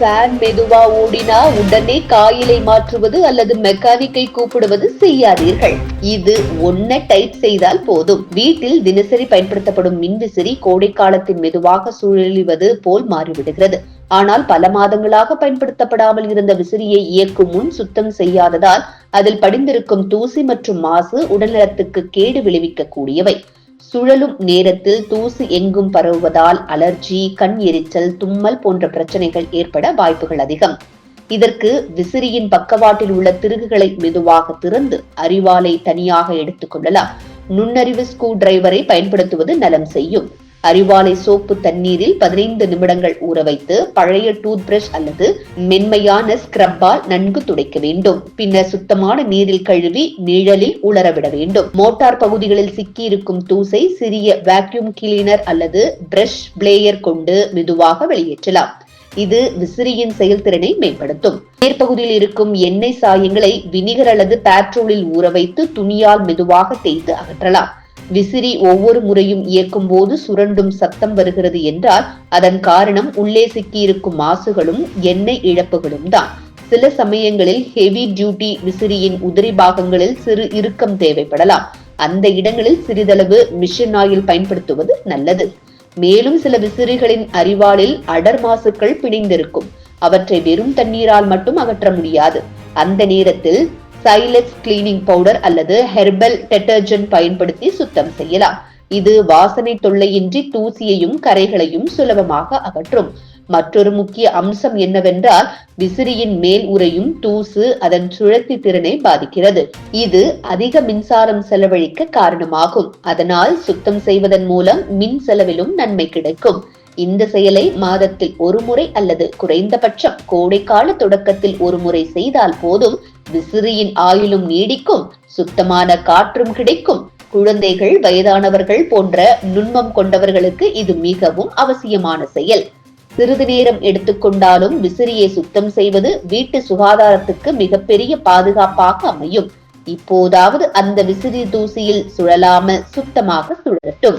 Fan மெதுவா ஓடினா உடனே காயிலை மாற்றுவது அல்லது மெக்கானிக்கை கூப்பிடுவது செய்யாதீர்கள். இது ஒன்ன டைப் செய்தால் போதும். வீட்டில் தினசரி பயன்படுத்தப்படும் மின்விசிறி கோடை காலத்தில் மெதுவாக சுழலுவது போல் மாறிவிடுகிறது. ஆனால் பல மாதங்களாக பயன்படுத்தப்படாமல் இருந்த விசிறியை இயக்கும் முன் சுத்தம் செய்யாததால் அதில் படிந்திருக்கும் தூசி மற்றும் மாசு உடல்நலத்துக்கு கேடு விளைவிக்க கூடியவை. சுழலும் நேரத்தில் தூசு எங்கும் பரவுவதால் அலர்ஜி, கண் எரிச்சல், தும்மல் போன்ற பிரச்சனைகள் ஏற்பட வாய்ப்புகள் அதிகம். இதற்கு விசிறியின் பக்கவாட்டில் உள்ள திருகுகளை மெதுவாக திறந்து அரிவாளை தனியாக எடுத்துக் கொள்ளலாம். நுண்ணறிவு ஸ்க்ரூ டிரைவரை பயன்படுத்துவது நலம் செய்யும். அரிவாளை சோப்பு தண்ணீரில் 15 நிமிடங்கள் ஊற வைத்து பழைய டூத் பிரஷ் அல்லது மென்மையான ஸ்கிரப்பால் நன்கு துடைக்க வேண்டும். பின்னர் சுத்தமான நீரில் கழுவி நிழலில் உலரவிட வேண்டும். மோட்டார் பகுதிகளில் சிக்கியிருக்கும் தூசை சிறிய வேக்யூம் கிளீனர் அல்லது பிரஷ் பிளேயர் கொண்டு மெதுவாக வெளியேற்றலாம். இது விசிறியின் செயல்திறனை மேம்படுத்தும். மேற்பகுதியில் இருக்கும் எண்ணெய் சாயங்களை வினிகர் அல்லது பேட்ரோலில் ஊற வைத்து துணியால் மெதுவாக தேய்த்து அகற்றலாம். விசிறி ஒவ்வொரு முறையும் இயக்கும் போது சுரண்டும் சத்தம் வருகிறது என்றால் அதன் காரணம் உள்ளே சிக்கியிருக்கும் மாசுகளும் எண்ணெய் இழப்புகளும் தான். சில சமயங்களில் ஹெவி டியூட்டி விசிறியின் உதிரி பாகங்களில் சிறு இறுக்கம் தேவைப்படலாம். அந்த இடங்களில் சிறிதளவு மிஷின் ஆயில் பயன்படுத்துவது நல்லது. மேலும் சில விசிறிகளின் அரிவாளில் அடர் மாசுக்கள் பிணைந்திருக்கும். அவற்றை வெறும் தண்ணீரால் மட்டும் அகற்ற முடியாது. அந்த நேரத்தில் சைலெக்ஸ் கிளீனிங் பவுடர் அல்லது ஹெர்பல் டெட்டர்ஜென்ட் பயன்படுத்தி சுத்தம் செய்யலாம். இது வாசனை தொல்லையின்றி தூசியையும் கரைகளையும் சுலபமாக அகற்றும். மற்றொரு முக்கிய அம்சம் என்னவென்றால் விசிறியின் மேல் உறையும் தூசு அதன் சுழற்சி திறனை பாதிக்கிறது. இது அதிக மின்சாரம் செலவழிக்க காரணமாகும். அதனால் சுத்தம் செய்வதன் மூலம் மின் செலவிலும் நன்மை கிடைக்கும். இந்த செயலை மாதத்தில் ஒரு முறை அல்லது குறைந்தபட்சம் கோடைக்கால தொடக்கத்தில் ஒரு முறை செய்தால் போதும். விசிறியின் ஆயுளும் நீடிக்கும், சுத்தமான காற்றும் கிடைக்கும். குழந்தைகள், வயதானவர்கள் போன்ற நுண்மம் கொண்டவர்களுக்கு இது மிகவும் அவசியமான செயல். சிறிது நேரம் எடுத்துக்கொண்டாலும் விசிறியை சுத்தம் செய்வது வீட்டு சுகாதாரத்துக்கு மிகப்பெரிய பாதுகாப்பாக அமையும். இப்போதாவது அந்த விசிறி தூசியில் சுழலாமல் சுத்தமாக சுழலட்டும்.